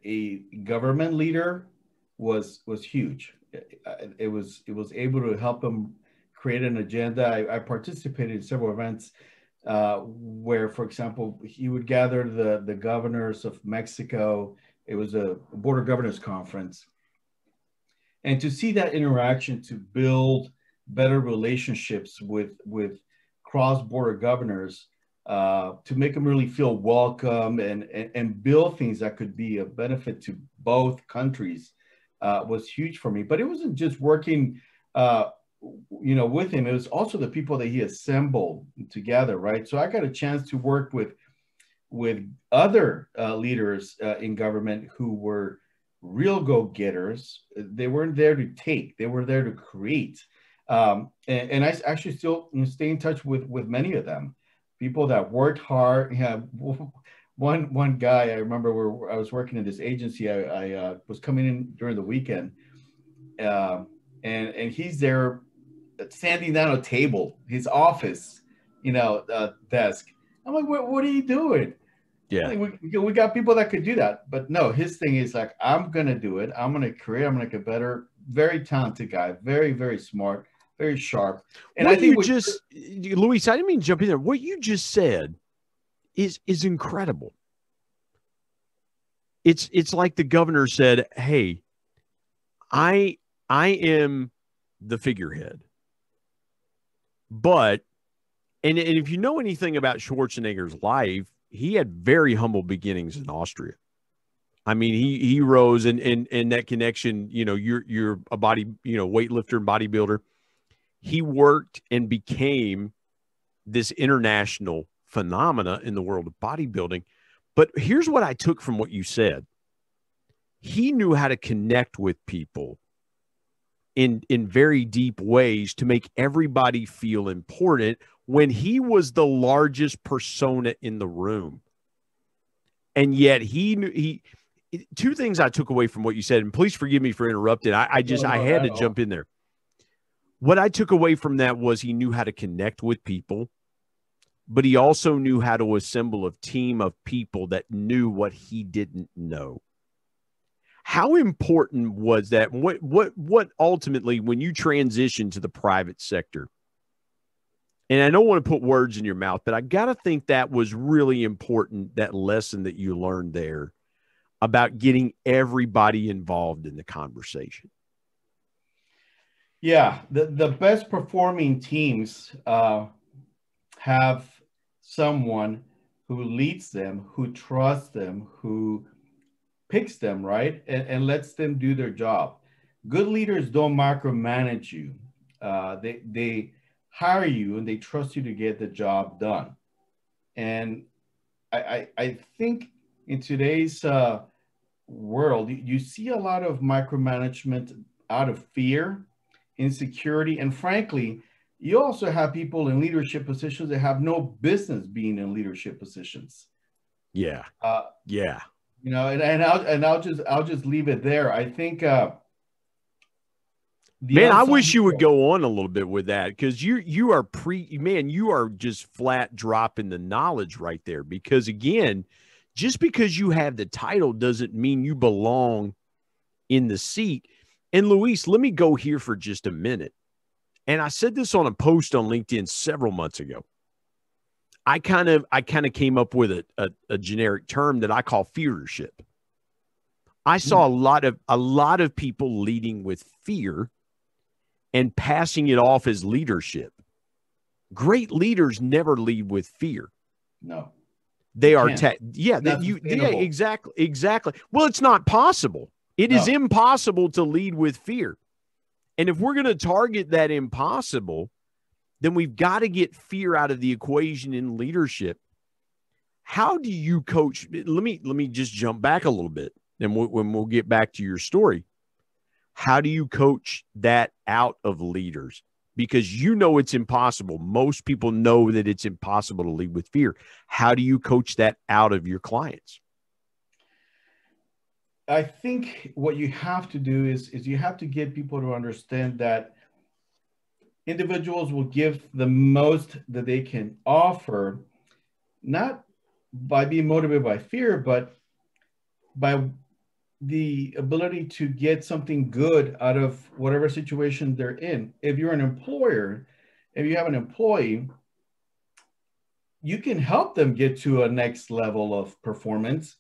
a government leader was huge. It was able to help him create an agenda. I participated in several events where, for example, he would gather the governors of Mexico. It was a border governors conference. And to see that interaction, to build better relationships with cross-border governors, to make them really feel welcome and build things that could be a benefit to both countries, was huge for me. But it wasn't just working, with him. It was also the people that he assembled together, right? So I got a chance to work with other leaders in government who were real go-getters. They weren't there to take, they were there to create. And I actually still stay in touch with many of them, people that worked hard. Yeah, one guy I remember where I was working in this agency. I was coming in during the weekend, and he's there standing down a table, his office, desk. I'm like, what are you doing? Yeah, we got people that could do that, but no, his thing is like, I'm gonna do it. I'm gonna create. I'm gonna get better. Very talented guy. Very, very smart. Very sharp. And I think Luis, I didn't mean to jump in there. What you just said is incredible. It's like the governor said, "Hey, I am the figurehead, but and if you know anything about Schwarzenegger's life." He had very humble beginnings in Austria. I mean, he rose and that connection, you're a body, weightlifter and bodybuilder. He worked and became this international phenomena in the world of bodybuilding. But here's what I took from what you said. He knew how to connect with people in very deep ways to make everybody feel important when he was the largest persona in the room. And yet two things I took away from what you said, and please forgive me for interrupting. I had to jump in there. What I took away from that was he knew how to connect with people, but he also knew how to assemble a team of people that knew what he didn't know. How important was that? What ultimately, when you transitioned to the private sector, and I don't want to put words in your mouth, but I got to think that was really important, that lesson that you learned there about getting everybody involved in the conversation. Yeah, the best performing teams have someone who leads them, who trusts them, who picks them, right? And lets them do their job. Good leaders don't micromanage you. They hire you and they trust you to get the job done. And I think in today's world, you see a lot of micromanagement out of fear, insecurity, and frankly, you also have people in leadership positions that have no business being in leadership positions. Yeah. Uh, Yeah. I'll just leave it there. I think man, I wish you would go on a little bit with that, because you are just flat dropping the knowledge right there. Because again, just because you have the title doesn't mean you belong in the seat. And Luis, let me go here for just a minute. And I said this on a post on LinkedIn several months ago. I kind of came up with a generic term that I call fearership. I saw a lot of people leading with fear and passing it off as leadership. Great leaders never lead with fear. No. They are exactly. Well, it's not possible. It is impossible to lead with fear. And if we're going to target that impossible, then we've got to get fear out of the equation in leadership. How do you coach? Let me just jump back a little bit, and we'll get back to your story. How do you coach that out of leaders? Because you know it's impossible. Most people know that it's impossible to lead with fear. How do you coach that out of your clients? I think what you have to do is you have to get people to understand that individuals will give the most that they can offer, not by being motivated by fear, but by the ability to get something good out of whatever situation they're in. If you're an employer, if you have an employee, you can help them get to a next level of performance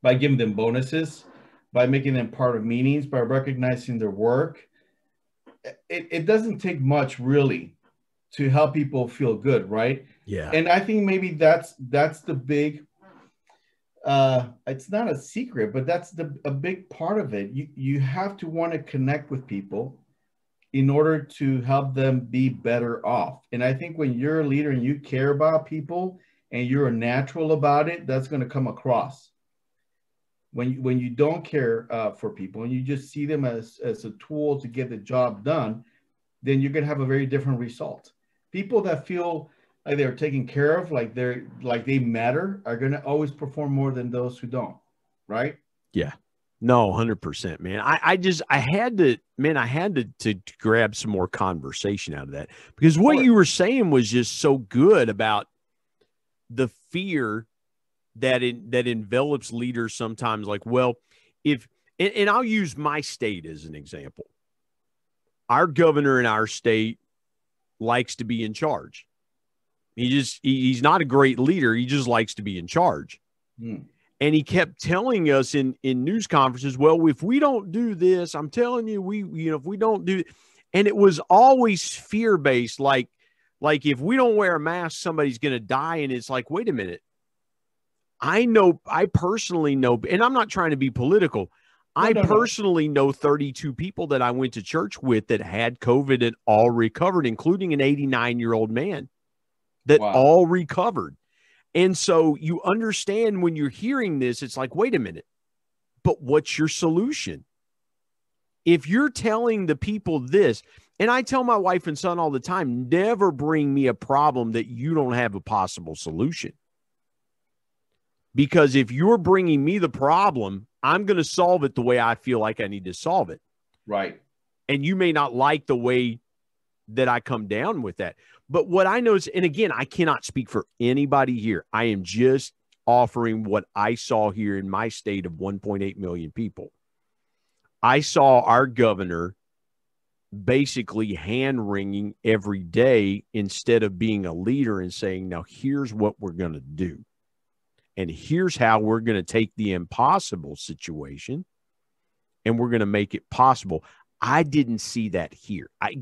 by giving them bonuses, by making them part of meetings, by recognizing their work. It doesn't take much really to help people feel good, right? Yeah. And I think maybe that's the big, it's not a secret, but that's a big part of it. You have to want to connect with people in order to help them be better off. And I think when you're a leader and you care about people and you're natural about it, that's going to come across. When you don't care for people and you just see them as a tool to get the job done, then you're going to have a very different result. People that feel like they're taken care of, like they matter, are going to always perform more than those who don't, right? Yeah. No, 100%, man. I had to grab some more conversation out of that, because what you were saying was just so good about the fear that envelops leaders sometimes. Like, well, and I'll use my state as an example. Our governor in our state likes to be in charge. He's not a great leader. He just likes to be in charge. And he kept telling us in news conferences, well, if we don't do this, I'm telling you, if we don't do, and it was always fear-based. Like if we don't wear a mask, somebody's going to die. And it's like, wait a minute. I personally know, and I'm not trying to be political. I personally know 32 people that I went to church with that had COVID and all recovered, including an 89-year-old man that all recovered. And so you understand when you're hearing this, it's like, wait a minute, but what's your solution? If you're telling the people this, and I tell my wife and son all the time, never bring me a problem that you don't have a possible solution. Because if you're bringing me the problem, I'm going to solve it the way I feel like I need to solve it. Right. And you may not like the way that I come down with that. But what I know is, and again, I cannot speak for anybody here. I am just offering what I saw here in my state of 1.8 million people. I saw our governor basically hand-wringing every day instead of being a leader and saying, now here's what we're going to do. And here's how we're going to take the impossible situation and we're going to make it possible. I didn't see that here. I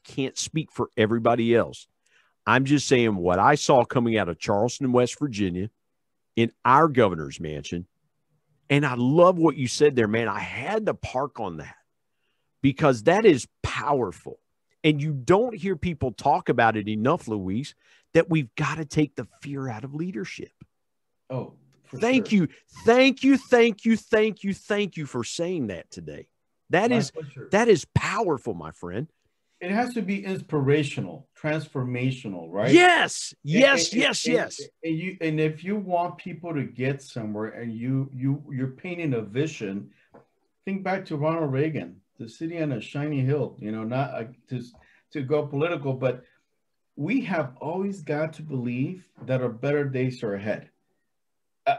can't speak for everybody else. I'm just saying what I saw coming out of Charleston, West Virginia, in our governor's mansion. And I love what you said there, man. I had to park on that because that is powerful. And you don't hear people talk about it enough, Luis, that we've got to take the fear out of leadership. Oh, Thank sure. you. Thank you. Thank you. Thank you. Thank you for saying that today. That My is pleasure. that is powerful, my friend. It has to be inspirational, transformational, right? Yes. Yes. Yes. Yes. And if you want people to get somewhere and you're painting a vision, think back to Ronald Reagan, the city on a shiny hill, not to go political, but we have always got to believe that our better days are ahead.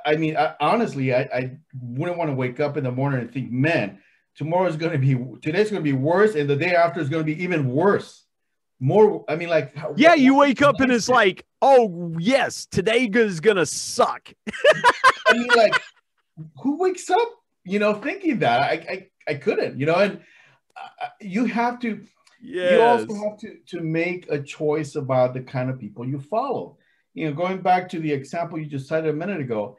I mean, honestly, I wouldn't want to wake up in the morning and think, man, today's going to be worse, and the day after is going to be even worse. More, I mean, like, yeah, you wake up and it's like, oh yes, today is gonna suck. I mean, like, who wakes up, thinking that? I couldn't, and you have to. Yes. You also have to make a choice about the kind of people you follow. Going back to the example you just cited a minute ago,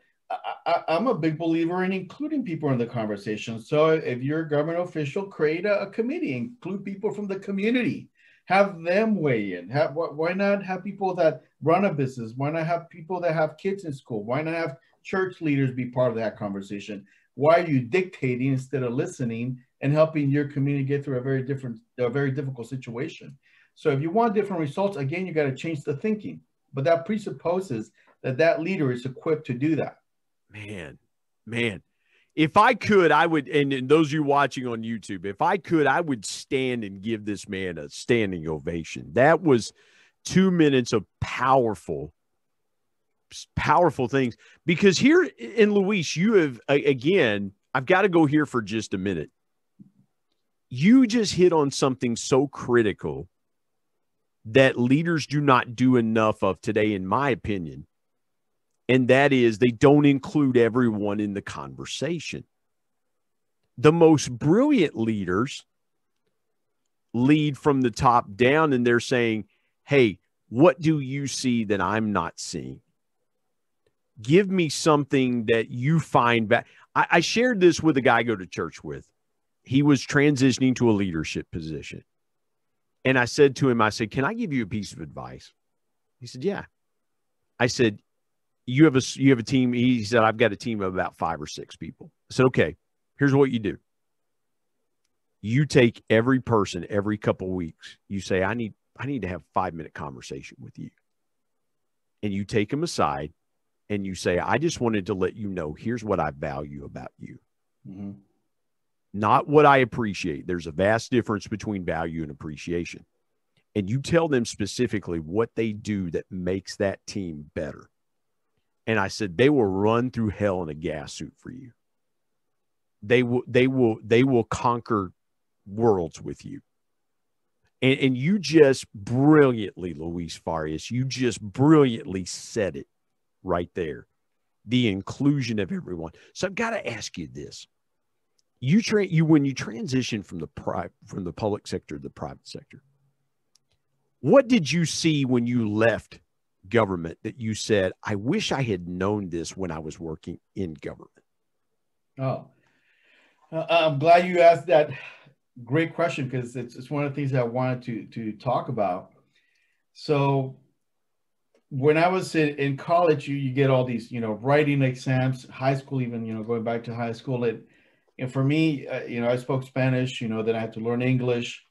I'm a big believer in including people in the conversation. So if you're a government official, create a committee, include people from the community, have them weigh in. Why not have people that run a business? Why not have people that have kids in school? Why not have church leaders be part of that conversation? Why are you dictating instead of listening and helping your community get through a very difficult situation? So if you want different results, again, you got to change the thinking. But that presupposes that leader is equipped to do that. Man. If I could, I would, and those of you watching on YouTube, if I could, I would stand and give this man a standing ovation. That was 2 minutes of powerful things. Because here in Luis, you have, again, I've got to go here for just a minute. You just hit on something so critical that leaders do not do enough of today, in my opinion. And that is they don't include everyone in the conversation. The most brilliant leaders lead from the top down, and they're saying, hey, what do you see that I'm not seeing? Give me something that you find back. I shared this with a guy I go to church with. He was transitioning to a leadership position. And I said to him, can I give you a piece of advice? He said, yeah. I said, you have a team. He said, I've got a team of about 5 or 6 people. I said, okay, here's what you do. You take every person every couple of weeks. You say, I need to have a 5-minute conversation with you. And you take them aside and you say, I just wanted to let you know, here's what I value about you. Mm-hmm. Not what I appreciate. There's a vast difference between value and appreciation. And you tell them specifically what they do that makes that team better. And I said, they will run through hell in a gas suit for you. They will conquer worlds with you. And you just brilliantly, Luis Farias, you just brilliantly said it right there. The inclusion of everyone. So I've got to ask you this. When you transition from the public sector to the private sector, what did you see when you left government that you said, I wish I had known this when I was working in government? Oh, I'm glad you asked that. Great question, because it's one of the things that I wanted to talk about. So when I was in college, you get all these, writing exams, high school, even, going back to high school. And for me, I spoke Spanish, then I had to learn English.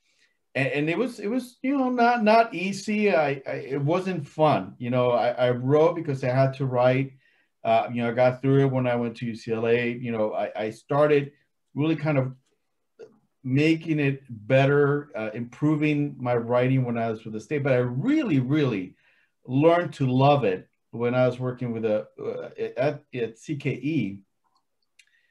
And it was not easy. It wasn't fun. I wrote because I had to write. I got through it when I went to UCLA. I started really kind of making it better, improving my writing when I was with the state. But I really, really learned to love it when I was working with at CKE,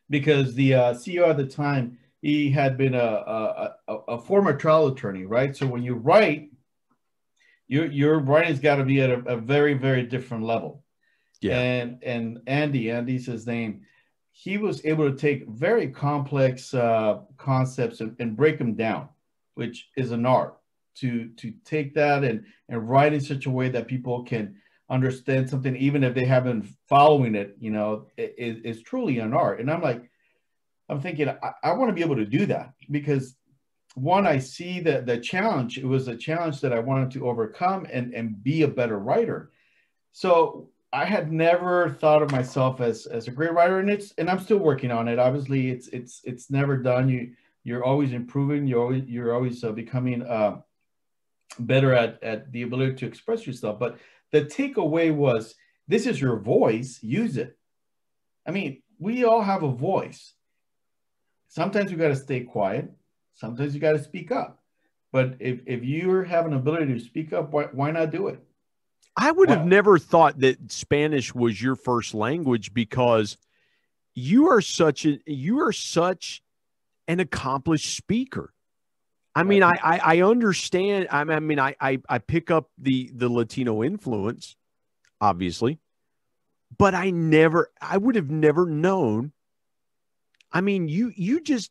because the CEO at the time, he had been a former trial attorney, right? So when you write, your writing's got to be at a very, very different level. Yeah. And Andy's his name, he was able to take very complex concepts and break them down, which is an art. To take that and write in such a way that people can understand something, even if they haven't following it, is truly an art. And I'm thinking, I want to be able to do that, because one, I see the challenge. It was a challenge that I wanted to overcome and be a better writer. So I had never thought of myself as a great writer, and I'm still working on it. Obviously, it's never done. You're always improving. You're always becoming better at the ability to express yourself. But the takeaway was, this is your voice. Use it. I mean, we all have a voice. Sometimes you got to stay quiet. Sometimes you got to speak up. But if you have an ability to speak up, why not do it? I would have never thought that Spanish was your first language, because you are such an accomplished speaker. I mean, I understand. I pick up the Latino influence, obviously, but I would have never known. I mean, you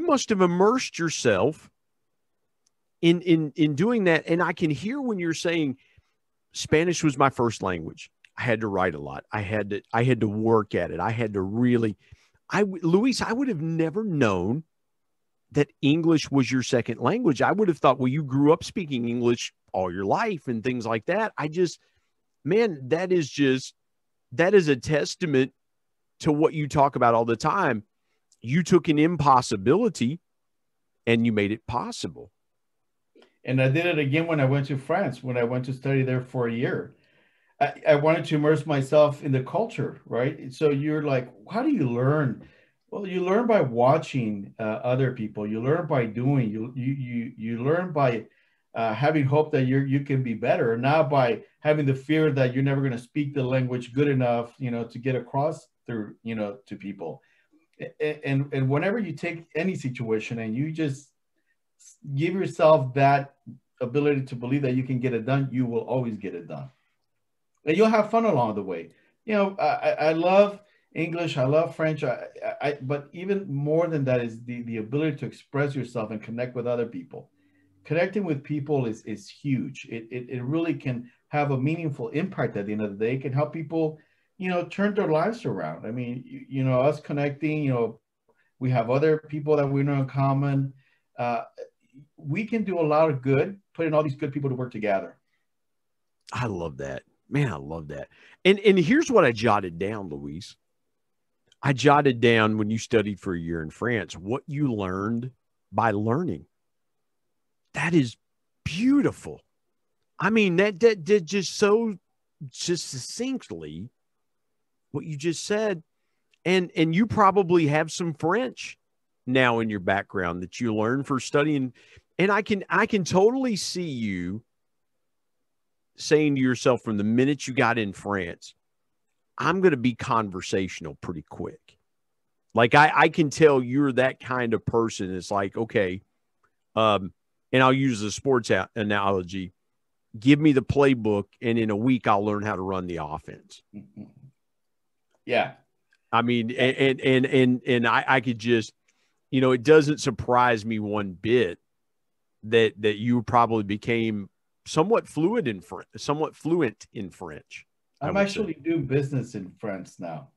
must have immersed yourself in doing that. And I can hear when you're saying Spanish was my first language. I had to write a lot. I had to work at it. I had to really, Luis, I would have never known that English was your second language. I would have thought, well, you grew up speaking English all your life and things like that. Man, that is a testament to what you talk about all the time. You took an impossibility and you made it possible. And I did it again when I went to France, when I went to study there for a year. I wanted to immerse myself in the culture, right? So you're like, how do you learn? Well, you learn by watching other people. You learn by doing. You learn by having hope that you can be better, not by having the fear that you're never going to speak the language good enough, to get across through, to people. And whenever you take any situation and you just give yourself that ability to believe that you can get it done, you will always get it done. And you'll have fun along the way. I love English. I love French. But even more than that is the ability to express yourself and connect with other people. Connecting with people is huge. It really can have a meaningful impact at the end of the day. It can help people, turn their lives around. I mean, us connecting, we have other people that we know in common. We can do a lot of good, putting all these good people to work together. I love that. Man, I love that. And here's what I jotted down, Luis. I jotted down, when you studied for a year in France, what you learned by learning. That is beautiful. I mean, that did just succinctly what you just said. And you probably have some French now in your background that you learn for studying. And I can totally see you saying to yourself, from the minute you got in France, I'm going to be conversational pretty quick. Like I can tell you're that kind of person. It's like, okay, and I'll use a sports analogy. Give me the playbook, and in a week I'll learn how to run the offense. Yeah. I mean, and I could just, it doesn't surprise me one bit that you probably became somewhat fluent in French. I'm actually doing business in France now.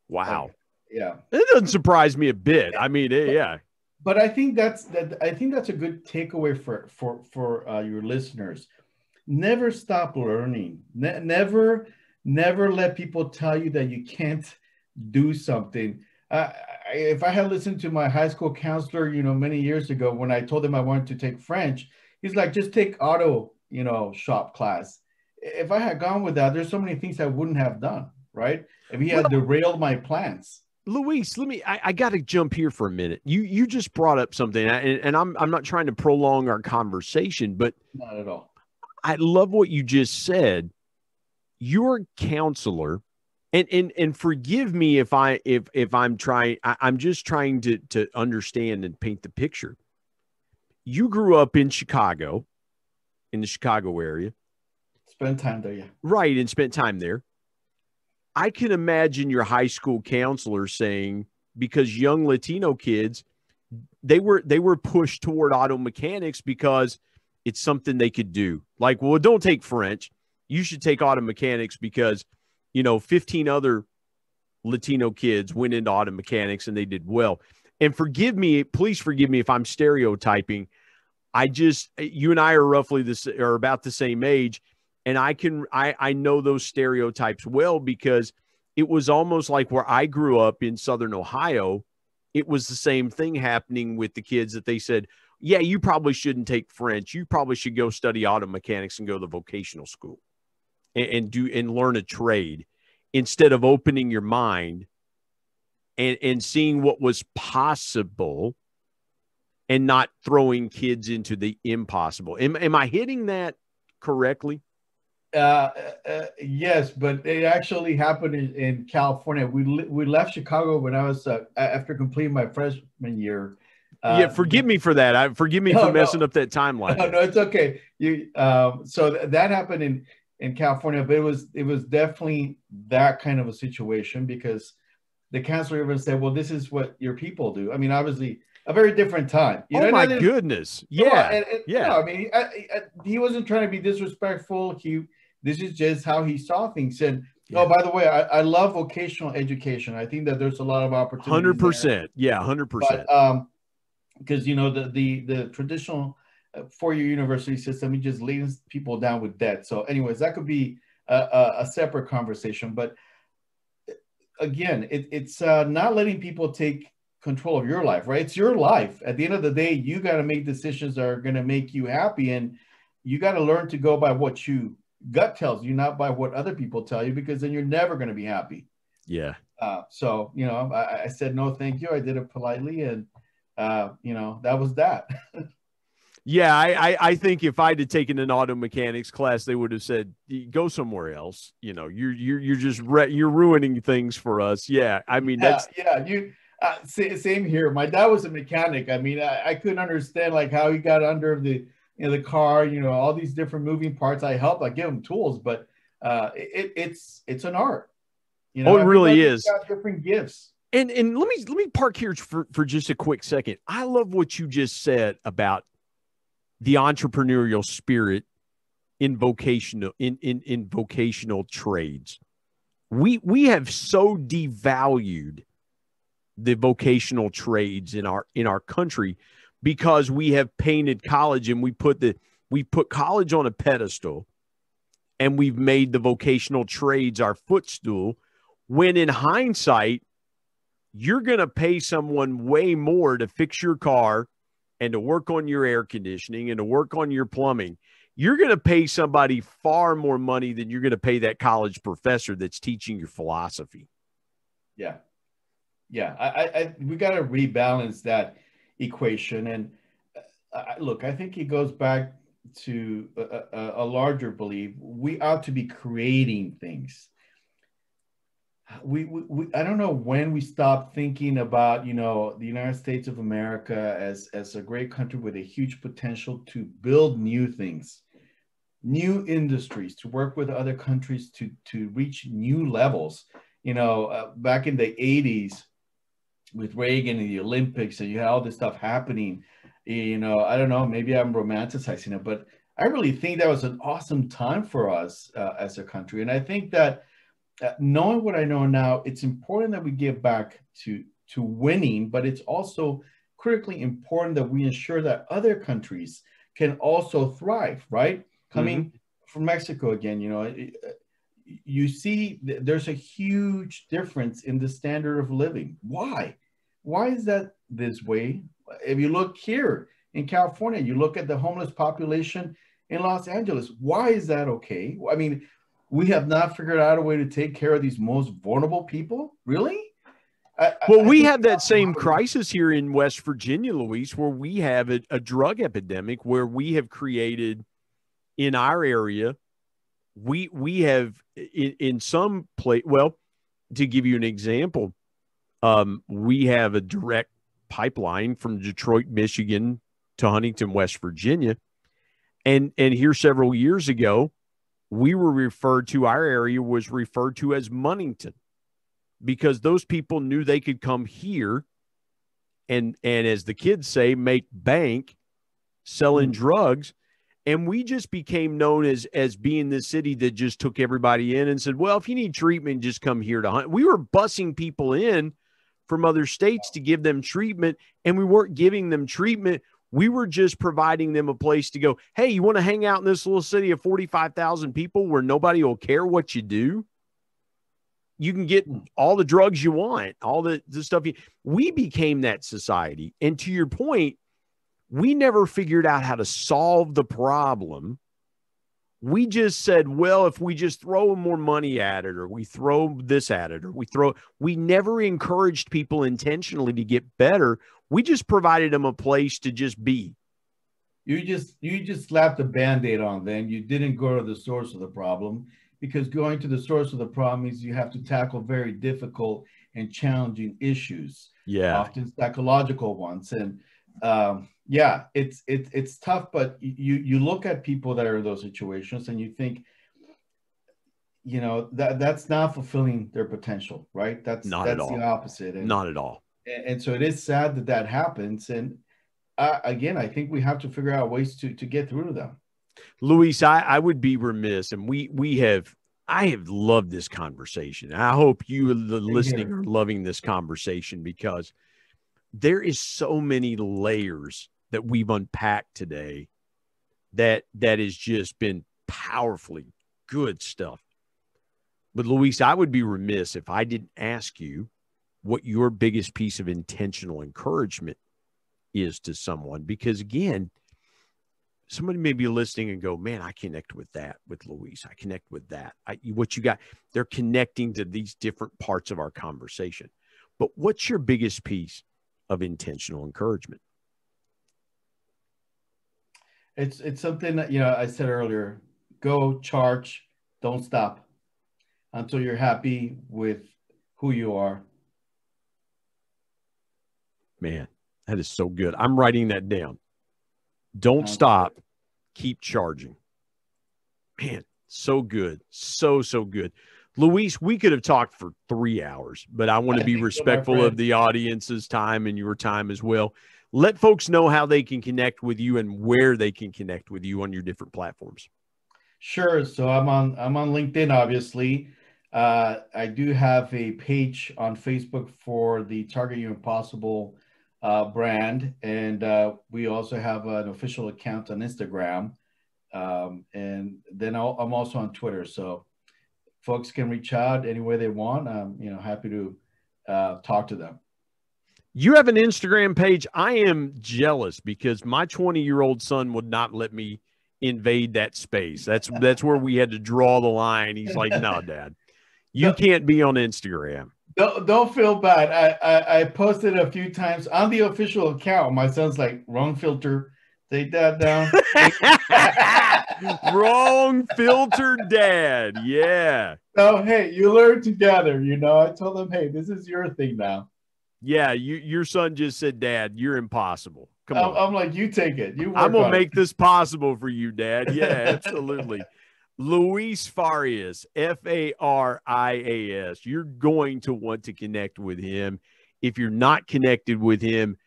Wow. Yeah. It doesn't surprise me a bit. I mean, yeah. But I think that's a good takeaway for your listeners. Never stop learning. Never let people tell you that you can't do something. If I had listened to my high school counselor, many years ago, when I told him I wanted to take French, he's like, just take auto, shop class. If I had gone with that, there's so many things I wouldn't have done, right? If he had derailed my plans. Luis, I got to jump here for a minute. You just brought up something, and I'm not trying to prolong our conversation, but not at all. I love what you just said. Your counselor, and forgive me if I'm trying. I'm just trying to understand and paint the picture. You grew up in Chicago, in the Chicago area. Spent time there, yeah. Right, and spent time there. I can imagine your high school counselor saying, because young Latino kids, they were pushed toward auto mechanics because it's something they could do. Like, well, don't take French. You should take auto mechanics because, 15 other Latino kids went into auto mechanics and they did well. And please forgive me if I'm stereotyping. You and I are roughly about the same age. And I know those stereotypes well, because it was almost like where I grew up in Southern Ohio, it was the same thing happening with the kids, that they said, yeah, you probably shouldn't take French. You probably should go study auto mechanics and go to the vocational school and learn a trade, instead of opening your mind and seeing what was possible, and not throwing kids into the impossible. Am I hitting that correctly? Yes, but it actually happened in California. We left Chicago when I was after completing my freshman year. Yeah, forgive me for that. Forgive me for messing up that timeline. No, it's okay. That happened in California, but it was definitely that kind of a situation, because the counselor even said, "Well, this is what your people do." I mean, obviously, a very different time. You know, my goodness, yeah, yeah. No, I mean, he wasn't trying to be disrespectful. This is just how he saw things. And oh, by the way, I love vocational education. I think that there's a lot of opportunities. 100%, yeah, 100%. Because you know the traditional four-year university system, it just leads people down with debt. So, anyways, that could be a separate conversation. But again, it's not letting people take control of your life, right? It's your life. At the end of the day, you got to make decisions that are going to make you happy, and you got to learn to go by what you gut tells you, not by what other people tell you, because then you're never going to be happy. Yeah. So, you know, I said, no, thank you. I did it politely. And, you know, that was that. Yeah. I think if I'd have taken an auto mechanics class, they would have said, go somewhere else. You know, you're just, you're ruining things for us. Yeah. I mean, that's, same here. My dad was a mechanic. I mean, I couldn't understand like how he got under the car, you know, all these different moving parts. I help, I give him tools, but it's an art. You know, it really is. Got different gifts. And let me park here for just a quick second. I love what you just said about the entrepreneurial spirit in vocational in vocational trades. We have so devalued the vocational trades in our country, because we have painted college, and we put college on a pedestal, and we've made the vocational trades our footstool, when in hindsight, you're going to pay someone way more to fix your car and to work on your air conditioning and to work on your plumbing. You're going to pay somebody far more money than you're going to pay that college professor that's teaching your philosophy. Yeah. Yeah. We got to rebalance that equation. And look, I think it goes back to a larger belief. We ought to be creating things. We I don't know when we stopped thinking about, you know, the United States of America as a great country with a huge potential to build new things, new industries, to work with other countries to reach new levels. You know, back in the 80s with Reagan and the Olympics, and you had all this stuff happening. You know, I don't know, maybe I'm romanticizing it, but I really think that was an awesome time for us as a country. And I think that knowing what I know now, it's important that we get back to winning, but it's also critically important that we ensure that other countries can also thrive, right? Coming from Mexico again, you know, you see there's a huge difference in the standard of living. Why? Why is that this way? If you look here in California, you look at the homeless population in Los Angeles. Why is that okay? I mean, we have not figured out a way to take care of these most vulnerable people? Really? We have that same crisis here in West Virginia, Luis, where we have a drug epidemic, where we have created in our area, we have in some place, well, to give you an example, we have a direct pipeline from Detroit, Michigan to Huntington, West Virginia. And here several years ago, our area was referred to as Monington, because those people knew they could come here and as the kids say, make bank selling drugs. And we just became known as being the city that just took everybody in and said, well, if you need treatment, just come here to Hunt. We were busing people in from other states to give them treatment, and we weren't giving them treatment. We were just providing them a place to go, hey, you want to hang out in this little city of 45,000 people where nobody will care what you do? You can get all the drugs you want, all the stuff. We became that society. And to your point, we never figured out how to solve the problem. We just said, well, if we just throw more money at it, or we throw this at it, or we never encouraged people intentionally to get better. We just provided them a place to just be. You just slapped a Band-Aid on them. You didn't go to the source of the problem, because going to the source of the problem means you have to tackle very difficult and challenging issues. Yeah. Often psychological ones. And yeah, it's tough, but you look at people that are in those situations and you think, you know, that's not fulfilling their potential, right? That's the opposite. And, not at all. And so it is sad that happens. And again, I think we have to figure out ways to get through to them. Luis, I would be remiss, and I have loved this conversation. I hope you, the listening, are loving this conversation, because there is so many layers that we've unpacked today that has just been powerfully good stuff. But Luis, I would be remiss if I didn't ask you what your biggest piece of intentional encouragement is to someone, because again, somebody may be listening and go, man, I connect with that with Luis. I connect with that. What you got, they're connecting to these different parts of our conversation. But what's your biggest piece of intentional encouragement? It's something that, you know, I said earlier, go, charge, don't stop until you're happy with who you are. Man, that is so good. I'm writing that down. Don't stop. Keep charging. Man, so good. So good. Luis, we could have talked for 3 hours, but I want to be respectful of the audience's time and your time as well. Let folks know how they can connect with you and where they can connect with you on your different platforms. Sure. So I'm on LinkedIn, obviously. I do have a page on Facebook for the Target You Impossible brand, and we also have an official account on Instagram, and then I'm also on Twitter, so folks can reach out any way they want. I'm happy to talk to them. You have an Instagram page. I am jealous because my 20-year-old son would not let me invade that space. That's where we had to draw the line. He's like, no, Dad, you can't be on Instagram. Don't feel bad. I posted a few times on the official account. My son's like, wrong filter. Take that down. Wrong filter, Dad. Yeah. So, hey, you learn together. I told him, hey, this is your thing now. Yeah, your son just said, Dad, you're impossible. Come on. I'm like, you take it. I'm going to make this possible for you, Dad. Yeah, absolutely. Luis Farias, Farias. You're going to want to connect with him. If you're not connected with him,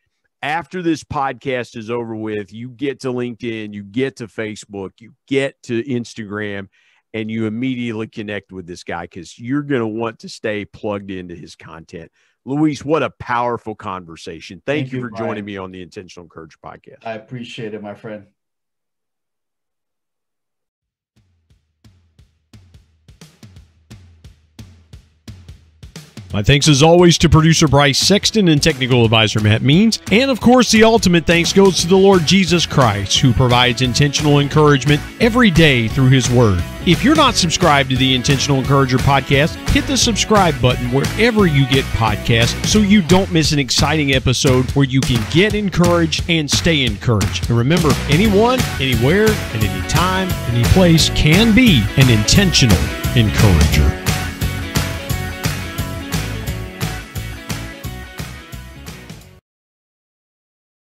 after this podcast is over with, you get to LinkedIn, you get to Facebook, you get to Instagram, and you immediately connect with this guy because you're going to want to stay plugged into his content. Luis, what a powerful conversation. Thank you for joining me on the Intentional Encourager podcast. I appreciate it, my friend. My thanks as always to producer Bryce Sexton and technical advisor Matt Means. And of course, the ultimate thanks goes to the Lord Jesus Christ, who provides intentional encouragement every day through his word. If you're not subscribed to the Intentional Encourager podcast, hit the subscribe button wherever you get podcasts so you don't miss an exciting episode where you can get encouraged and stay encouraged. And remember, anyone, anywhere, at any time, any place can be an intentional encourager.